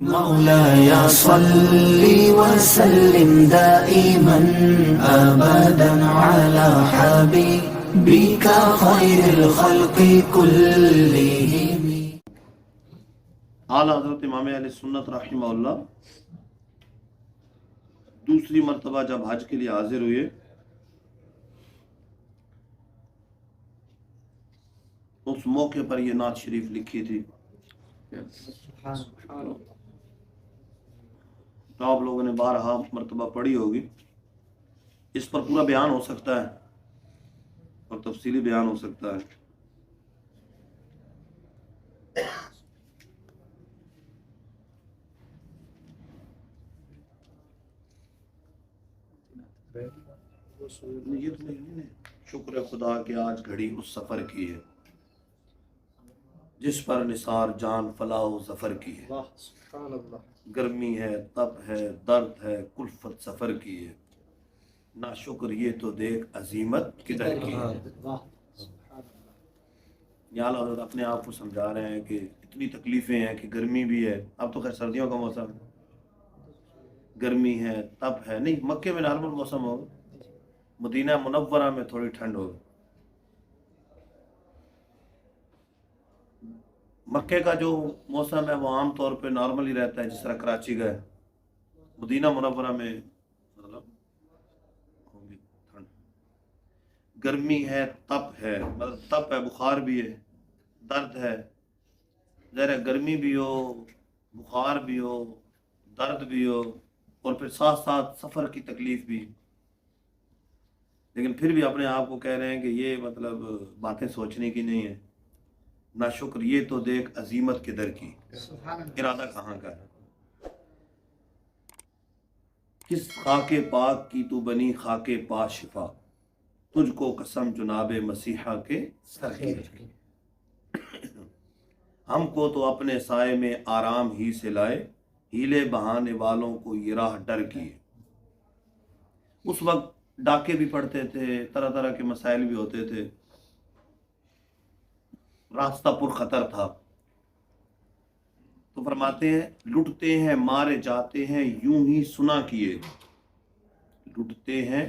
مولاي صل وسلم دائما أبدا على حبيبك خير الخلق كلهم. اعلیٰ حضرت امام اہل سنت رحمہ اللہ دوسری مرتبہ جب حج کے لیے حاضر ہوئے اس موقع پر یہ نعت شریف لکھی تھی. تو آپ لوگوں نے بارہا مرتبہ پڑھی ہوگی. اس پر پورا بیان ہو سکتا ہے اور تفصیلی بیان ہو سکتا ہے. شکر خدا کہ آج گھڑی اس سفر کی ہے جس پر نثار جان فلاح و ظفر کی ہے. گرمی ہے، تپ ہے، درد ہے، کلفت سفر کی ہے. نا شکر یہ تو دیکھ عظیمت کدھر کی ہے. یا حضرت اپنے آپ کو سمجھا رہے ہیں کہ اتنی تکلیفیں ہیں کہ گرمی بھی ہے. اب تو خیر سردیوں کا موسم ہے، گرمی ہے، تپ ہے. نہیں، مکے میں نارمل موسم ہوگا، مدینہ منورہ میں تھوڑی ٹھنڈ ہوگی. مکے کا جو موسم ہے وہ عام طور پہ نارمل ہی رہتا ہے، جس طرح کراچی کا ہے. مدینہ منورہ میں مطلب ہوگی ٹھنڈ. گرمی ہے، تپ ہے، مطلب تپ ہے، بخار بھی ہے، درد ہے. ظاہر ہے گرمی بھی ہو، بخار بھی ہو، درد بھی ہو، اور پھر ساتھ ساتھ سفر کی تکلیف بھی. لیکن پھر بھی اپنے آپ کو کہہ رہے ہیں کہ یہ مطلب باتیں سوچنے کی نہیں ہے. نہ شکر یہ تو دیکھ عظیمت کدھر کی، ارادہ کہاں کا ہے. کس خاک پاک کی تو بنی خاک پا شفا، تجھ کو قسم جناب مسیحا کے سر کی. ہم کو تو اپنے سائے میں آرام ہی سے لائے، ہیلے بہانے والوں کو یہ راہ ڈر کی. اس وقت ڈاکے بھی پڑتے تھے، طرح طرح کے مسائل بھی ہوتے تھے، راستہ پر خطر تھا. تو فرماتے ہیں لٹتے ہیں مارے جاتے ہیں یوں ہی سنا کیے. لٹتے ہیں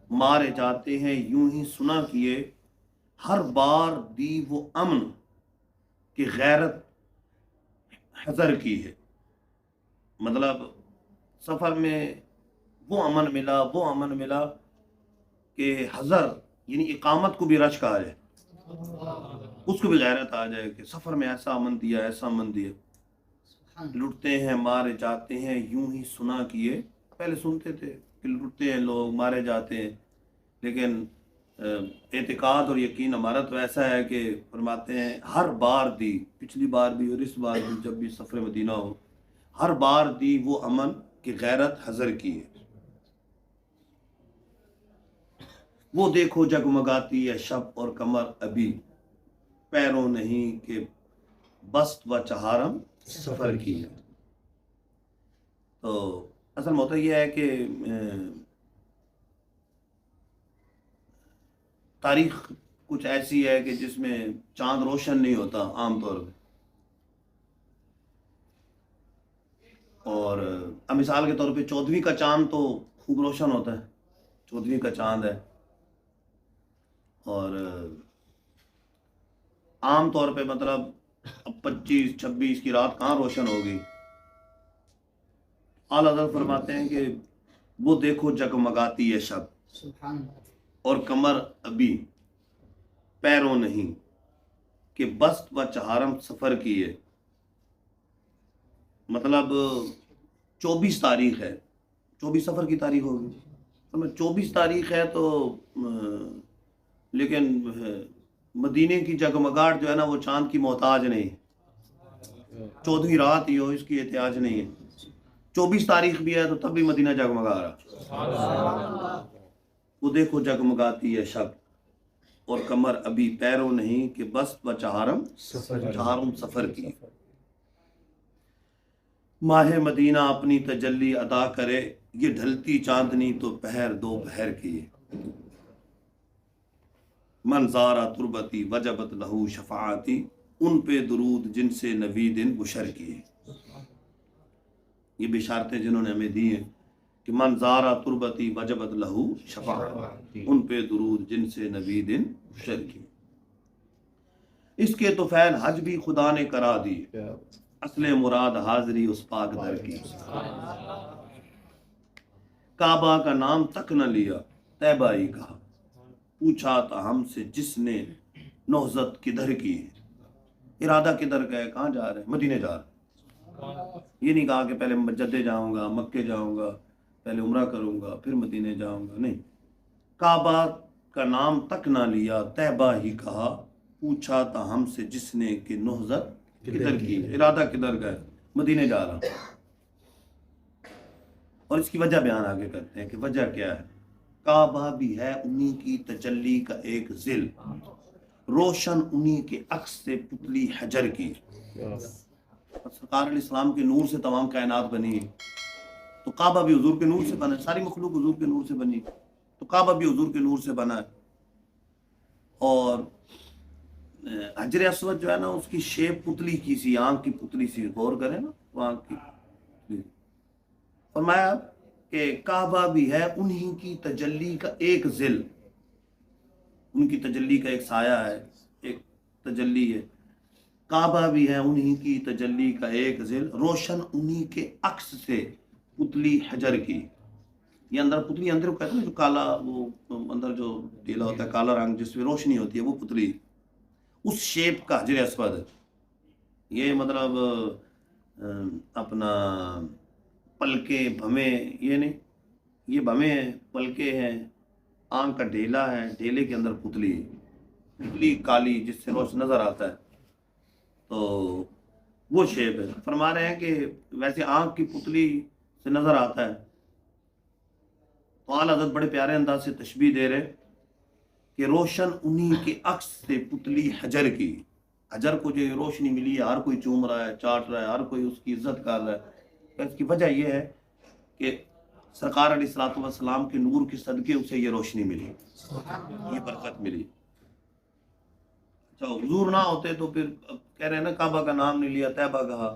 مارے جاتے ہیں یوں ہی سنا کیے، ہر بار دی وہ امن کی غیرت حذر کی ہے. مطلب سفر میں وہ امن ملا کہ حذر یعنی اقامت کو بھی رش کہا جائے، اس کو بھی غیرت آ جائے کہ سفر میں ایسا امن دیا، ایسا امن دیا. لٹتے ہیں مارے جاتے ہیں یوں ہی سنا کیے. پہلے سنتے تھے کہ لٹتے ہیں لوگ، مارے جاتے ہیں، لیکن اعتقاد اور یقین ہمارا تو ایسا ہے کہ فرماتے ہیں ہر بار دی، پچھلی بار بھی اور اس بار بھی، جب بھی سفر مدینہ ہو، ہر بار دی وہ امن کی غیرت حذر کی ہے. وہ دیکھو جگمگاتی ہے شب اور قمر ابھی، پیروں نہیں کہ بست و چہارم سفر کی ہے. تو اصل موضوع یہ ہے کہ تاریخ کچھ ایسی ہے کہ جس میں چاند روشن نہیں ہوتا عام طور پہ. اور اب مثال کے طور پہ 14ویں کا چاند تو خوب روشن ہوتا ہے، 14ویں کا چاند ہے. اور عام طور پہ مطلب اب 25-26 کی رات کہاں روشن ہوگی. اعلیٰ حضرت فرماتے ہیں کہ وہ دیکھو جگمگاتی ہے شب اور قمر ابھی، پیروں نہیں کہ بست و چہارم سفر کی ہے. مطلب 24 تاریخ ہے، 24 سفر کی تاریخ ہوگی. 24 تاریخ ہے تو لیکن مدینے کی جگمگاہٹ جو ہے نا وہ چاند کی محتاج نہیں. 14ویں رات ہی ہو، اس کی احتیاج نہیں ہے. 24 تاریخ بھی ہے تو تب بھی مدینہ جگمگا رہا. وہ دیکھو جگمگاتی ہے شب اور قمر ابھی، پیروں نہیں کہ بست و چہارم سفر کی. ماہ مدینہ اپنی تجلی ادا کرے، یہ ڈھلتی چاندنی تو پہر دو پہر کی. من زارا تربتی وجبت لہو شفاعتی، ان پہ درود جن سے نوی دن بشر کیے. یہ بشارتیں جنہوں نے ہمیں دی ہیں کہ من زارا تربتی وجبت لہو شفاعت، ان پہ درود جن سے نبی دن شر کی، اس کے تو فعل حج بھی خدا نے کرا دی، اصل مراد حاضری اس پاک در کی، کعبہ کا نام تک نہ لیا طیبہ ہی کہا، پوچھا تھا ہم سے جس نے نہضت کدھر کی، ارادہ کدھر کا ہے، کہاں جا رہے ہیں؟ مدینے جا رہے ہیں۔ یہ نہیں کہا کہ پہلے جدے جاؤں گا، مکے جاؤں گا، پہلے عمرہ کروں گا پھر مدینے جاؤں گا، نہیں، کعبہ کا نام تک نہ لیا طیبہ ہی کہا، پوچھا تھا ہم سے جس نے کہ نہضت کدھر کی، ارادہ کدھر کا ہے، مدینے جا رہا ہوں۔ اور اس کی وجہ بیان آگے کرتے ہیں کہ وجہ کیا ہے۔ کعبہ بھی ہے انہی کی تجلی کا ایک ظل، روشن انہی کے عکس سے پتلی حجر کی، سرکار علیہ السلام کے نور سے تمام کائنات بنی، تو کعبہ بھی حضور کے نور سے بنا ہے، ساری مخلوق حضور کے نور سے بنی، تو کعبہ بھی حضور کے نور سے بنا ہے۔ اور حجر اسود جو ہے نا، اس کی شیپ پتلی کی سی، آنکھ کی پتلی سی، غور کریں نا وہ آنکھ کی، فرمایا کہ کعبہ بھی ہے انہی کی تجلی کا ایک ظل، ان کی تجلی کا ایک سایہ ہے، ایک تجلی ہے، کعبہ بھی ہے انہی کی تجلی کا ایک ظل، روشن انہی کے عکس سے پتلی حجر کی، یہ اندر پتلی اندر کو کہتے ہیں جو کالا، وہ اندر جو ڈھیلا ہوتا ہے کالا رنگ جس میں روشنی ہوتی ہے، وہ پتلی، اس شیپ کا حجر اسود ہے۔ یہ مطلب اپنا پلکیں بھمیں یہ نہیں، یہ بھمیں ہیں، پلکیں ہیں، آنکھ کا ڈھیلا ہے، ڈھیلے کے اندر پتلی، پتلی کالی جس سے روشن نظر آتا ہے، تو وہ شیپ ہے۔ فرما رہے ہیں کہ ویسے آنکھ کی پتلی سے نظر آتا ہے، تو اعلیٰ حضرت بڑے پیارے انداز سے تشبیہ دے رہے کہ روشن انہی کے عکس سے پتلی حجر کی، حجر کو جو روشنی ملی ہے، ہر کوئی چوم رہا ہے، چاٹ رہا ہے، ہر کوئی اس کی عزت کر رہا ہے، اس کی وجہ یہ ہے کہ سرکار علیہ السلام کے نور کے صدقے اسے یہ روشنی ملی، یہ برکت ملی۔ اچھا حضور نہ ہوتے تو پھر کہہ رہے ہیں نا کعبہ کا نام نہیں لیا طیبہ کہا،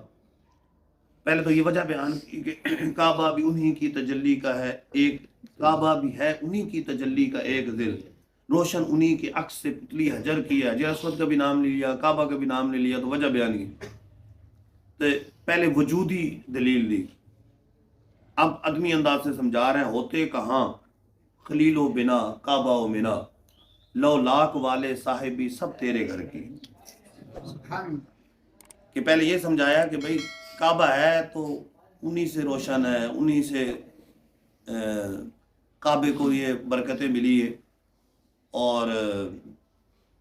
پہلے تو یہ وجہ بیان کی کہ کعبہ بھی انہی کی تجلی کا ہے ایک، کعبہ بھی ہے انہی کی تجلی کا ایک ظل، روشن انہی کے عکس سے پتلی حجر کی ہے، حجر اسود کا بھی نام نہیں لیا، کعبہ کا بھی نام نہیں لیا، تو وجہ بیان کی، تو پہلے وجودی دلیل دی، اب ادمی انداز سے سمجھا رہے ہیں، ہوتے کہاں خلیل و بنا کعبہ و منا، لو لاکھ والے صاحبی سب تیرے گھر کی، کہ پہلے یہ سمجھایا کہ بھئی کعبہ ہے تو انہی سے روشن ہے، انہی سے کعبے کو یہ برکتیں ملی ہے، اور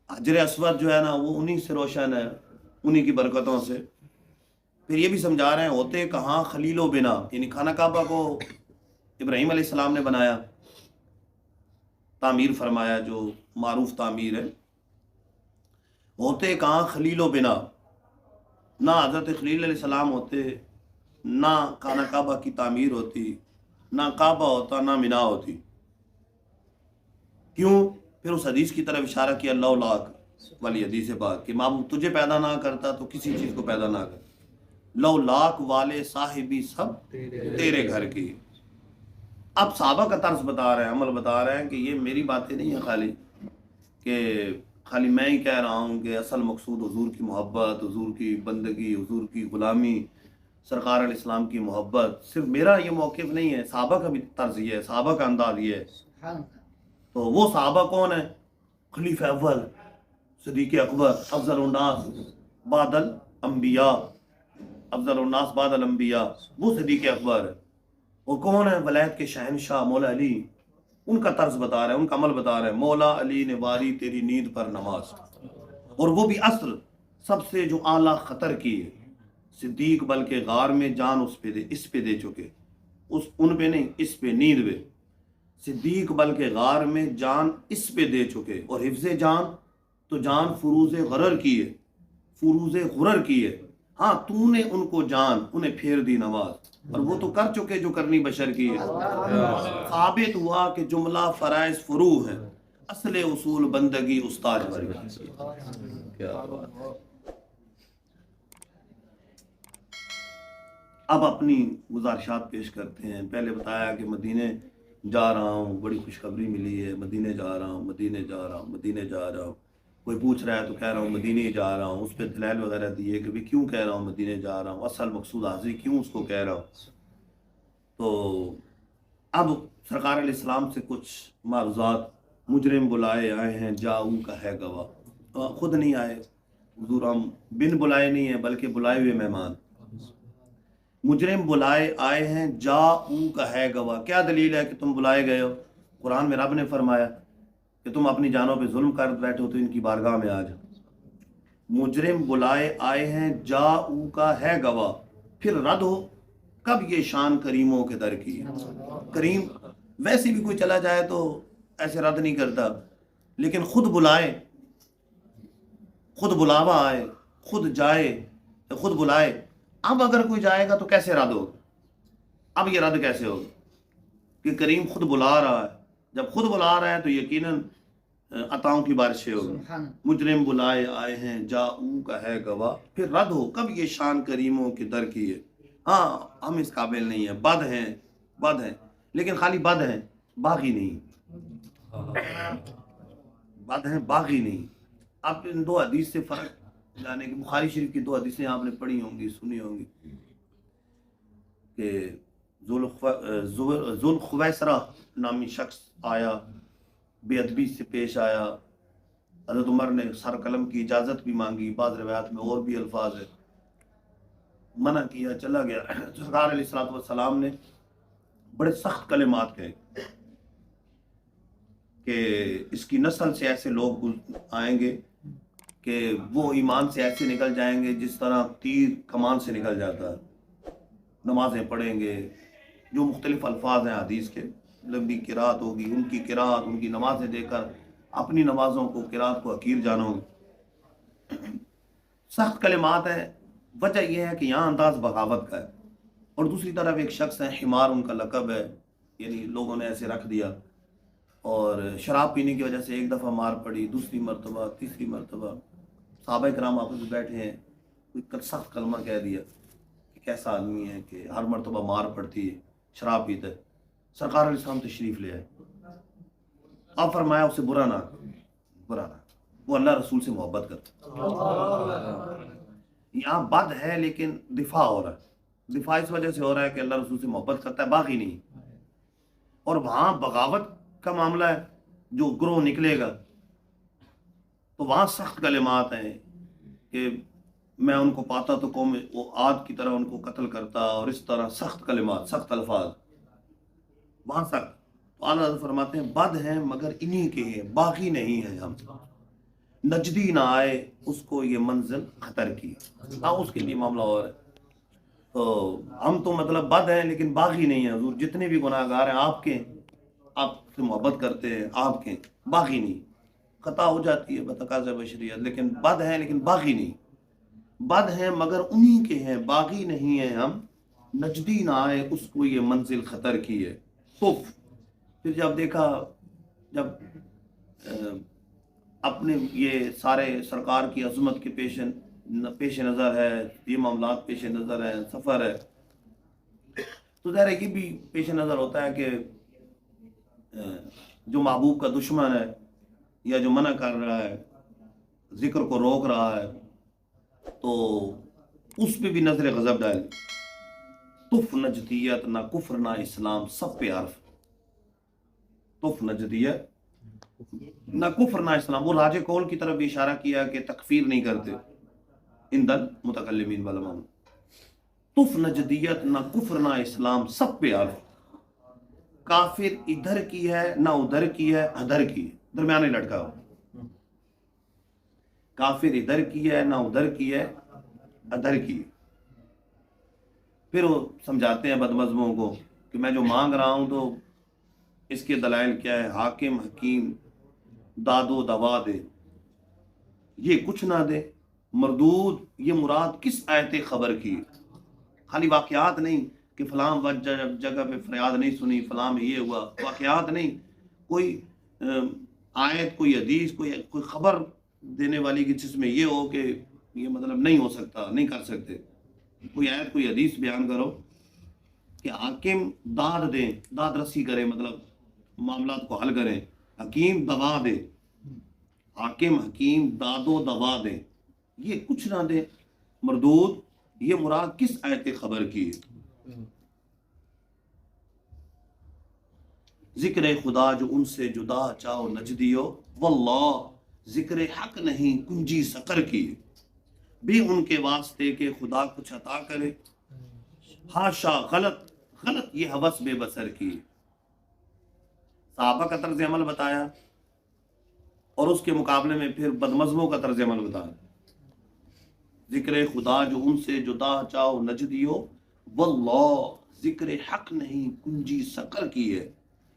حجر اسود جو ہے نا وہ انہی سے روشن ہے، انہی کی برکتوں سے۔ پھر یہ بھی سمجھا رہے ہیں ہوتے کہاں خلیل و بنا، یعنی خانہ کعبہ کو ابراہیم علیہ السلام نے بنایا، تعمیر فرمایا جو معروف تعمیر ہے، ہوتے کہاں خلیل و بنا، نہ حضرت خلیل علیہ السلام ہوتے، نہ خانہ کعبہ کی تعمیر ہوتی، نہ کعبہ ہوتا، نہ منا ہوتی، کیوں؟ پھر اس حدیث کی طرف اشارہ کیا اللہ لاکھ والی حدیث پاک کہ معبود تجھے پیدا نہ کرتا تو کسی چیز کو پیدا نہ کر، لو لاکھ والے صاحبی سب تیرے گھر کی۔ اب صحابہ کا طرز بتا رہے ہیں، عمل بتا رہے ہیں کہ یہ میری باتیں نہیں ہیں خالی، کہ خالی میں ہی کہہ رہا ہوں کہ اصل مقصود حضور کی محبت، حضور کی بندگی، حضور کی غلامی، سرکار علیہ السلام کی محبت، صرف میرا یہ موقف نہیں ہے، صحابہ کا بھی طرز یہ ہے، صحابہ کا انداز یہ ہے۔ تو وہ صحابہ کون ہیں؟ خلیفہ اول، صدیق اکبر، افضل الناس بعد الانبیاء، افضل الناس بعد الانبیاء، وہ صدیق اکبر ہے۔ وہ کون ہے؟ ولایت کے شہنشاہ مولا علی، ان کا طرز بتا رہے ہیں، ان کا عمل بتا رہے ہیں، مولا علی نے واری تیری نیند پر نماز، اور وہ بھی عصر سب سے جو اعلیٰ خطر کی ہے، صدیق بلکہ غار میں جان اس پہ دے چکے، ان پہ نہیں، اس پہ، نیند پہ، صدیق بلکہ غار میں جان اس پہ دے چکے، اور حفظ جان تو جان فروز غرر کی ہے، فروز غرر کی ہے، ہاں تو نے ان کو جان انہیں پھیر دی نواز، اور وہ تو کر چکے جو کرنی بشر کی ہے۔ ثابت ہوا کہ جملہ فرائض فرو ہے، اصل اصول بندگی استاد ورگی۔ اب اپنی گزارشات پیش کرتے ہیں. پہلے بتایا کہ مدینے جا رہا ہوں، بڑی خوشخبری ملی ہے، مدینے جا رہا ہوں، مدینے جا رہا ہوں، مدینے جا رہا ہوں. کوئی پوچھ رہا ہے تو کہہ رہا ہوں مدینے جا رہا ہوں. اس پہ دلائل وغیرہ دیے کہ بھی کیوں کہہ رہا ہوں مدینے جا رہا ہوں، اصل مقصود حاضری کیوں اس کو کہہ رہا ہوں. تو اب سرکار علیہ السلام سے کچھ معروضات. مجرم بلائے آئے ہیں جاؤ کا ہے گواہ. خود نہیں آئے حضور، ہم بن بلائے نہیں ہیں بلکہ بلائے ہوئے مہمان. مجرم بلائے آئے ہیں جاؤ کا ہے گواہ. کیا دلیل ہے کہ تم بلائے گئے ہو؟ قرآن میں رب نے فرمایا کہ تم اپنی جانوں پہ ظلم کر بیٹھے ہو تو ان کی بارگاہ میں آ جاؤ. مجرم بلائے آئے ہیں جاؤ کا ہے گواہ، پھر رد ہو کب یہ شان کریموں کے در کی. کریم ویسے بھی کوئی چلا جائے تو ایسے رد نہیں کرتا، لیکن خود بلائے، خود بلاوا آئے، خود جائے، خود بلائے. اب اگر کوئی جائے گا تو کیسے رد ہوگا؟ اب یہ رد کیسے ہوگا کہ کریم خود بلا رہا ہے؟ جب خود بلا رہا ہے تو یقیناً عطاؤں کی بارشیں ہوگی. مجرم بلائے آئے ہیں جاؤ کا ہے گواہ، پھر رد ہو کب یہ شان کریموں کے در کی ہے. ہاں ہم اس قابل نہیں ہیں، بد ہیں، بد ہیں، لیکن خالی بد ہیں، باغی نہیں. بد ہیں، باغی نہیں. آپ ان دو حدیث سے فرق جانے کی. بخاری شریف کی دو حدیثیں آپ نے پڑھی ہوں گی، سنی ہوں گی کہ ذوالخویسرہ نامی شخص آیا، بے ادبی سے پیش آیا. حضرت عمر نے سر قلم کی اجازت بھی مانگی، بعض روایات میں اور بھی الفاظ ہے، منع کیا، چلا گیا. سرکار علیہ السلام نے بڑے سخت کلمات کہے کہ اس کی نسل سے ایسے لوگ آئیں گے کہ وہ ایمان سے ایسے نکل جائیں گے جس طرح تیر کمان سے نکل جاتا ہے. نمازیں پڑھیں گے، جو مختلف الفاظ ہیں حدیث کے، لمبی قرات ہوگی، ان کی قرات، ان کی نمازیں دے کر اپنی نمازوں کو، قرات کو حقیر جانو گے. سخت کلمات ہیں. وجہ یہ ہے کہ یہاں انداز بغاوت کا ہے، اور دوسری طرف ایک شخص ہے، حمار ان کا لقب ہے، یعنی لوگوں نے ایسے رکھ دیا. اور شراب پینے کی وجہ سے ایک دفعہ مار پڑی، دوسری مرتبہ، تیسری مرتبہ. صحابہ کرام آپس میں بیٹھے ہیں، کوئی سخت کلمہ کہہ دیا کہ کیسا آدمی ہے کہ ہر مرتبہ مار پڑتی ہے، شراب پیتا ہے. سرکار علیہ السلام تشریف لے آئے. اب فرمایا اسے برا نہ، برا نہ، وہ اللہ رسول سے محبت کرتا. یہاں بد ہے لیکن دفاع ہو رہا ہے. دفاع اس وجہ سے ہو رہا ہے کہ اللہ رسول سے محبت کرتا ہے، باقی نہیں. اور وہاں بغاوت کا معاملہ ہے، جو گروہ نکلے گا تو وہاں سخت کلمات ہیں کہ میں ان کو پاتا تو قوم وہ عاد کی طرح ان کو قتل کرتا، اور اس طرح سخت کلمات، سخت الفاظ وہاں سخت. تو اعلیٰ حضرت فرماتے ہیں بد ہیں مگر انہی کے ہیں، باقی نہیں ہیں. ہم نجدی نہ آئے اس کو یہ منزل خطر کی. ہاں اس کے لیے معاملہ اور ہے. تو ہم تو مطلب بد ہیں لیکن باقی نہیں ہیں. حضور جتنے بھی گناہ گار ہیں آپ کے، آپ سے محبت کرتے ہیں، آپ کے، باقی نہیں. خطا ہو جاتی ہے بتقاضۂ بشریت، لیکن بد ہیں لیکن باقی نہیں. بد ہیں مگر انہی کے ہیں، باقی نہیں ہیں ہم. نجدی نہ آئے اس کو یہ منزل خطر کی ہے. پھر جب دیکھا، جب اپنے یہ سارے سرکار کی عظمت کے پیش نظر ہے، یہ معاملات پیش نظر ہے، سفر ہے، تو ظاہر ہے یہ بھی پیش نظر ہوتا ہے کہ جو محبوب کا دشمن ہے یا جو منع کر رہا ہے، ذکر کو روک رہا ہے، تو اس پہ بھی نظر غضب ڈال. تف نجدیت نہ کفر نہ اسلام سب پہ عرف. تف نجدیت نہ کفر نہ اسلام. وہ راج کول کی طرف بھی اشارہ کیا کہ تکفیر نہیں کرتے اندل متکلمین والعلماء. تف نجدیت نہ کفر نہ اسلام سب پہ عرف. کافر ادھر کی ہے نہ ادھر کی ہے، ادھر کی ہے، درمیانے لٹکا ہو. کافر ادھر کی ہے نہ ادھر کی ہے، ادھر کی ہے. پھر وہ سمجھاتے ہیں بدمذہبوں کو کہ میں جو مانگ رہا ہوں تو اس کے دلائل کیا ہے. حاکم حکیم داد و دوا دے، یہ کچھ نہ دے. مردود یہ مراد کس آیت خبر کی؟ خالی واقعات نہیں کہ فلاں جگہ پہ فریاد نہیں سنی، فلاں میں یہ ہوا، واقعات نہیں. کوئی آیت، کوئی حدیث، کوئی خبر دینے والی کی جس میں یہ ہو کہ یہ مطلب نہیں ہو سکتا، نہیں کر سکتے. کوئی آیت کوئی حدیث بیان کرو کہ حاکم داد دیں، داد رسی کرے، مطلب معاملات کو حل کریں، حکیم دوا دے، حاکم حکیم داد و دوا دے، یہ کچھ نہ دے، مردود، یہ مراد کس آیت خبر کی ہے؟ ذکر خدا جو ان سے جدا چاہو نجدیو، واللہ ذکر حق نہیں کنجی سقر کی، بھی ان کے واسطے کہ خدا کچھ عطا کرے، ہاشا غلط غلط یہ ہوس بے بسر کی۔ صحابہ کا طرز عمل بتایا اور اس کے مقابلے میں پھر بدمزموں کا طرز عمل بتایا۔ ذکر خدا جو ان سے جدا چاہو نجدیو، واللہ ذکر حق نہیں کنجی سقر کی ہے،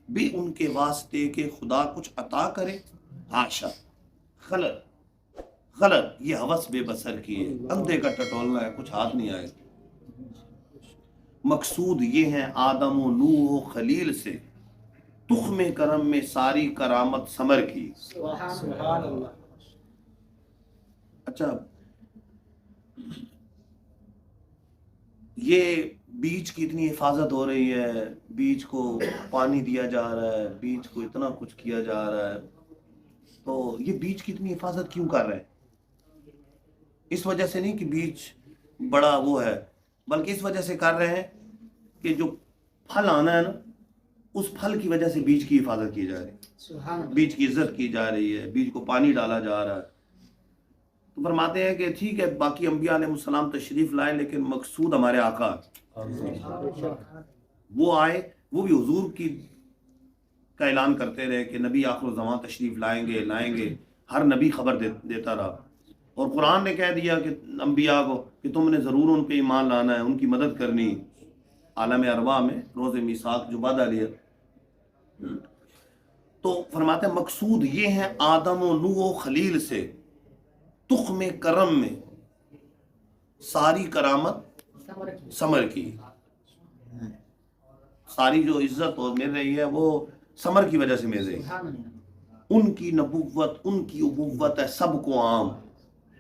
بھی ان کے واسطے کہ خدا کچھ عطا کرے، ہاشا غلط غلط یہ ہوس بے بسر کی ہے، اندھے کا ٹٹولنا ہے، کچھ ہاتھ نہیں آئے۔ مقصود یہ ہے آدم و نوح و خلیل سے تخم کرم میں ساری کرامت ثمر کی۔ سبحان اللہ۔ اچھا، یہ بیج کی اتنی حفاظت ہو رہی ہے، بیج کو پانی دیا جا رہا ہے، بیج کو اتنا کچھ کیا جا رہا ہے، تو یہ بیج کی اتنی حفاظت کیوں کر رہے ہیں؟ اس وجہ سے نہیں کہ بیج بڑا وہ ہے، بلکہ اس وجہ سے کر رہے ہیں کہ جو پھل آنا ہے نا، اس پھل کی وجہ سے بیج کی حفاظت کی جا رہی ہے، بیج کی عزت کی جا رہی ہے، بیج کو پانی ڈالا جا رہا ہے۔ تو فرماتے ہیں کہ ٹھیک ہے، باقی انبیاء علیہ السلام تشریف لائے، لیکن مقصود ہمارے آقا وہ آئے، وہ بھی حضور کی کا اعلان کرتے رہے کہ نبی آخر الزمان تشریف لائیں گے، ہر نبی خبر دیتا رہا، اور قرآن نے کہہ دیا کہ انبیاء کو کہ تم نے ضرور ان پہ ایمان لانا ہے، ان کی مدد کرنی، عالم ارواح میں روز میثاق جو وعدہ لیا۔ تو فرماتے ہیں مقصود یہ ہے آدم و نوح و خلیل سے تخم کرم میں ساری کرامت ثمر کی، ساری جو عزت اور مل رہی ہے وہ ثمر کی وجہ سے مل رہی ہے۔ ان کی نبوت، ان کی ابوت ہے سب کو عام،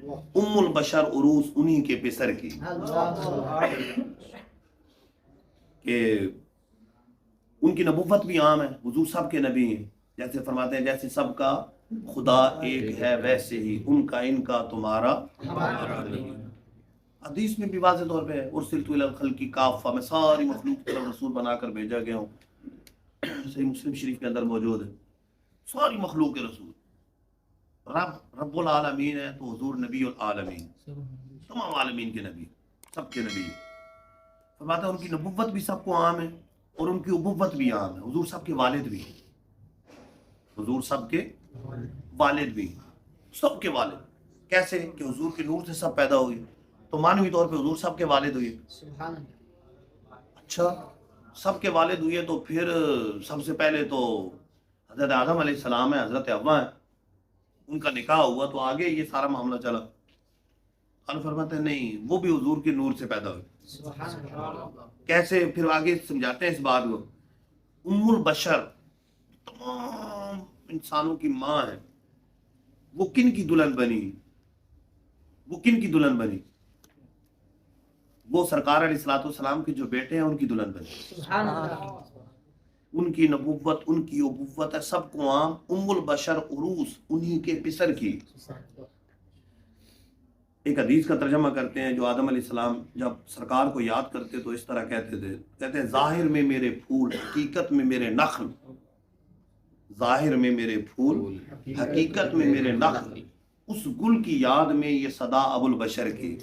ام البشر عروس انہی کے پسر کی، کہ ان کی نبوت بھی عام ہے، حضور سب کے نبی ہیں، جیسے فرماتے ہیں جیسے سب کا خدا ایک ہے ویسے ہی ان کا تمہارا حدیث میں بھی واضح طور پہ ارسلت الی الخلق کافہ، میں ساری مخلوق کی طرف رسول بنا کر بھیجا گیا ہوں، صحیح مسلم شریف کے اندر موجود ہے، ساری مخلوق کے رسول، رب العالمین ہے تو حضور نبی العالمین، تمام عالمین کے نبی، سب کے نبی۔ فرماتا ہے ان کی نبوت بھی سب کو عام ہے اور ان کی ابوت بھی عام ہے، حضور سب کے والد بھی ہیں، حضور سب کے والد بھی ہیں، سب کے والد، کیسے کہ حضور کے نور سے سب پیدا ہوئی، تو معنوی طور پہ حضور سب کے والد ہوئے۔ اچھا، سب کے والد ہوئے تو پھر سب سے پہلے تو حضرت آدم علیہ السلام ہے، حضرت حوا ہے، ان کا نکاح ہوا تو آگے یہ سارا معاملہ چلا۔ اللہ فرماتے ہیں نہیں، وہ بھی حضور کے نور سے پیدا ہوئے۔ کیسے؟ پھر آگے سمجھاتے ہیں اس بات کو، ام البشر تمام انسانوں کی ماں ہے، وہ کن کی دلہن بنی؟ وہ کن کی دلہن بنی؟ وہ سرکار علیہ الصلوۃ والسلام کے جو بیٹے ہیں ان کی دلہن بنی۔ ان کی نبوت، ان کی ابوت ہے سب کو عام، ام البشر عروس انہی کے پسر کی۔ ایک حدیث کا ترجمہ کرتے ہیں جو آدم علیہ السلام جب سرکار کو یاد کرتے تو اس طرح کہتے تھے، کہتے ہیں ظاہر میں میرے پھول حقیقت میں میرے نخل، ظاہر میں میرے پھول حقیقت میں میرے نخل، اس گل کی یاد میں یہ صدا ابو البشر کی۔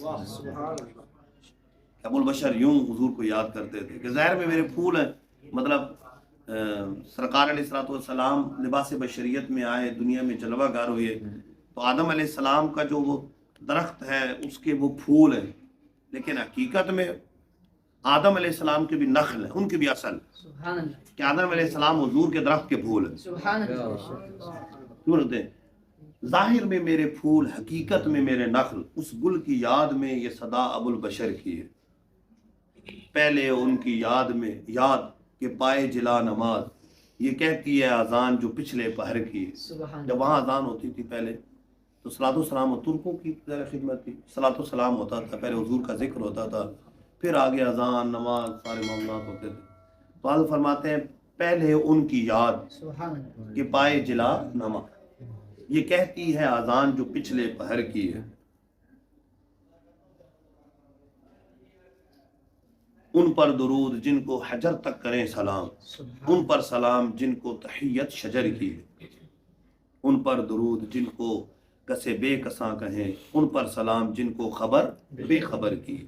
ابو البشر یوں حضور کو یاد کرتے تھے کہ ظاہر میں میرے پھول ہیں، مطلب سرکار علیہ الصلوۃ والسلام لباس بشریت میں آئے، دنیا میں جلوہ گر ہوئے، تو آدم علیہ السلام کا جو وہ درخت ہے اس کے وہ پھول ہیں، لیکن حقیقت میں آدم علیہ السلام کے بھی نخل ہیں، ان کی بھی اصل، کہ آدم علیہ السلام حضور کے درخت کے پھول ہیں۔ کیوں ہوتے ہیں؟ ظاہر میں میرے پھول حقیقت میں میرے نخل، اس گل کی یاد میں یہ صدا ابو البشر کی ہے، پہلے ان کی یاد میں یاد کہ پائے جلا نماز، یہ کہتی ہے اذان جو پچھلے پہر کی۔ جب وہاں اذان ہوتی تھی پہلے تو صلاۃ و سلام ترکوں کی خدمت تھی، صلاۃ و سلام ہوتا تھا، پہلے حضور کا ذکر ہوتا تھا، پھر آگے اذان نماز سارے معاملات ہوتے تھے. تو حضرت فرماتے ہیں پہلے ان کی یاد کہ پائے جلا نما، یہ کہتی ہے اذان جو پچھلے پہر کی ہے. ان پر درود جن کو حجر تک کریں سلام، ان پر سلام جن کو تحیت شجر کی ہے. ان پر درود جن کو کسے بے کساں کہیں، ان پر سلام جن کو خبر بے خبر کی.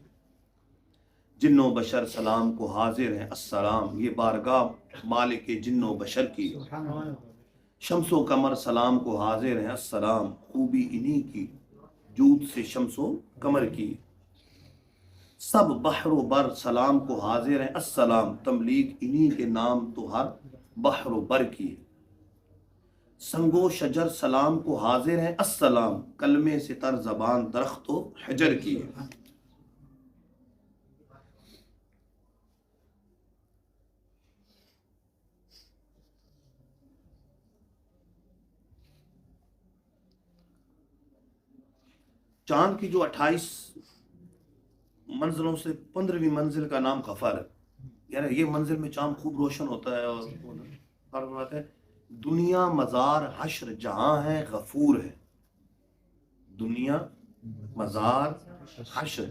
جن و بشر سلام کو حاضر ہیں السلام، یہ بارگاہ مالک جن و بشر کی. شمس و قمر سلام کو حاضر ہیں السلام، خوبی انہی کی جود سے شمس و قمر کی. سب بحر و بر سلام کو حاضر ہیں السلام، تملیغ انہی کے نام تو ہر بحر و بر کی. سنگ و شجر سلام کو حاضر ہیں السلام، کلمے سے تر زبان درخت و حجر کی. چاند کی جو 28 منزلوں سے 15ویں منزل کا نام غفر ہے. یعنی یہ منزل میں چاند خوب روشن ہوتا ہے. اور بات ہے دنیا مزار حشر جہاں ہے غفور ہے. دنیا مزار حشر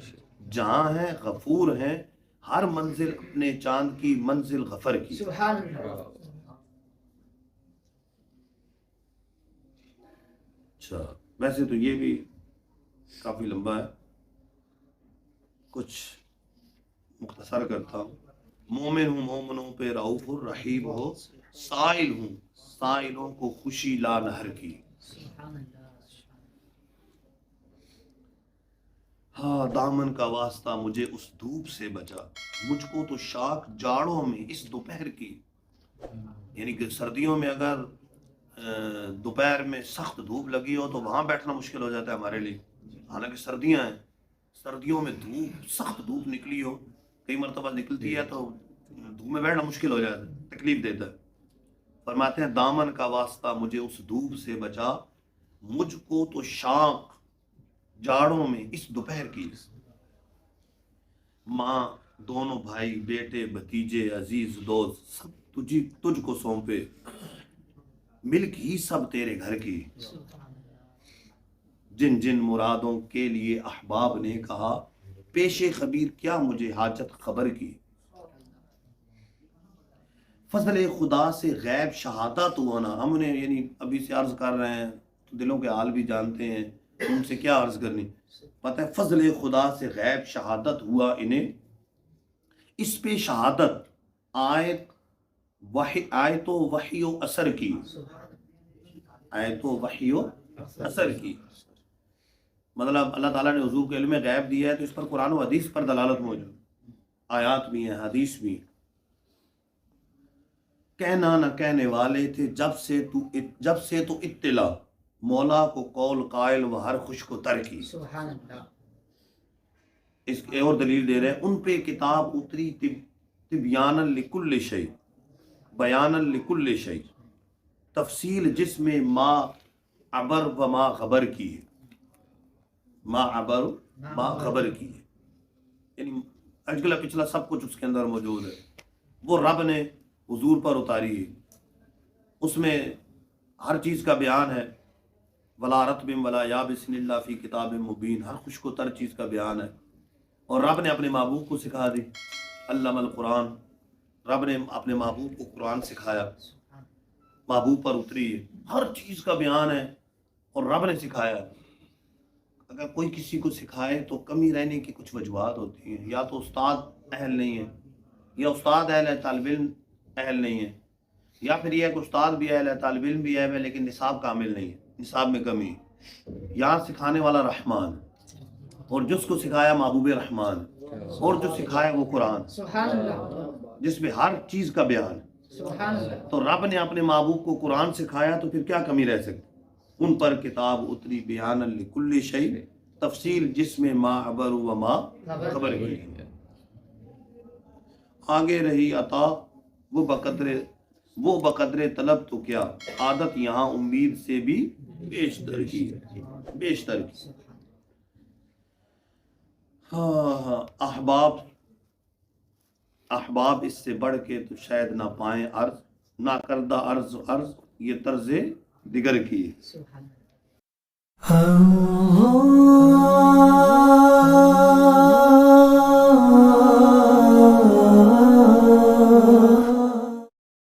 جہاں ہے غفور ہے، ہر منزل اپنے چاند کی منزل غفر کی. سبحان اللہ. اچھا ویسے تو یہ بھی کافی لمبا ہے، کچھ مختصر کرتا ہوں. مومن ہوں مومنوں پہ رؤوف الرحیم ہو، سائل ہوں سائلوں کو خوشی لا نہر کی. سبحان اللہ. ہاں دامن کا واسطہ مجھے اس دھوپ سے بچا، مجھ کو تو شاک جاڑوں میں اس دوپہر کی. یعنی کہ سردیوں میں اگر دوپہر میں سخت دھوپ لگی ہو تو وہاں بیٹھنا مشکل ہو جاتا ہے ہمارے لیے. حالانکہ سردیاں ہیں، سردیوں میں دھوپ سخت دھوپ نکلی ہو، کئی مرتبہ نکلتی ہے تو دھوپ میں بیٹھنا مشکل ہو جاتا ہے، تکلیف دیتا ہے. فرماتے ہیں دامن کا واسطہ مجھے اس دھوپ سے بچا، مجھ کو تو شاک جاڑوں میں اس دوپہر کی. ماں دونوں بھائی بیٹے بھتیجے عزیز دوست سب تجھ کو سونپے، ملک ہی سب تیرے گھر کی. جن جن مرادوں کے لیے احباب نے کہا، پیش خبیر کیا مجھے حاجت خبر کی. فضل خدا سے غیب شہادت ہونا، ہم انہیں یعنی ابھی سے عرض کر رہے ہیں تو دلوں کے حال بھی جانتے ہیں، ان سے کیا عرض کرنی. پتہ ہے فضل خدا سے غیب شہادت ہوا انہیں، اس پہ شہادت آیت و وحی و اثر کی. آیت و وحی و اثر کی مطلب اللہ تعالیٰ نے حضور کو علم غیب دیا ہے تو اس پر قرآن و حدیث پر دلالت موجود، آیات بھی ہیں حدیث بھی. کہنا نہ کہنے والے تھے جب سے تو اطلاع، مولا کو قول قائل و ہر خوش کو ترکی. سبحان اللہ. اس کی اور دلیل دے رہے ہیں، ان پہ کتاب اتری تبیانا لکل شیء، بیانا لکل شیء، تفصیل جس میں ما عبر و ما خبر کی ہے. ما عبر ما خبر کی ہے یعنی اگلا پچھلا سب کچھ اس کے اندر موجود ہے. وہ رب نے حضور پر اتاری ہے، اس میں ہر چیز کا بیان ہے. ولا رطب ولا یابس الا فی کتاب مبین، ہر خوش کو تر چیز کا بیان ہے. اور رب نے اپنے محبوب کو سکھا دی، علم القرآن، رب نے اپنے محبوب کو قرآن سکھایا، محبوب پر اتری ہے، ہر چیز کا بیان ہے اور رب نے سکھایا. اگر کوئی کسی کو سکھائے تو کمی رہنے کی کچھ وجوہات ہوتی ہیں، یا تو استاد اہل نہیں ہے، یا استاد اہل ہے طالب علم اہل نہیں ہے، یا پھر یہ ہے کہ استاد بھی اہل ہے طالب علم بھی اہل ہے لیکن نصاب کامل نہیں ہے، نصاب میں کمی ہے. یہاں سکھانے والا رحمان، اور جس کو سکھایا محبوب رحمان، اور جو سکھایا وہ قرآن سبحان اللہ. جس میں ہر چیز کا بیان. سبحان اللہ. تو رب نے اپنے محبوب کو قرآن سکھایا تو پھر کیا کمی رہ سکتی. ان پر کتاب اتری بیان لکل شیء، تفصیل جس میں ما عبر و ما خبر کی. آگے رہی عطا وہ بقدر طلب تو کیا، عادت یہاں امید سے بھی بیشتر کی. ہاں احباب احباب اس سے بڑھ کے تو شاید نہ پائیں عرض، نہ کردہ عرض یہ طرز دیگر کی ہے۔ سبحان اللہ.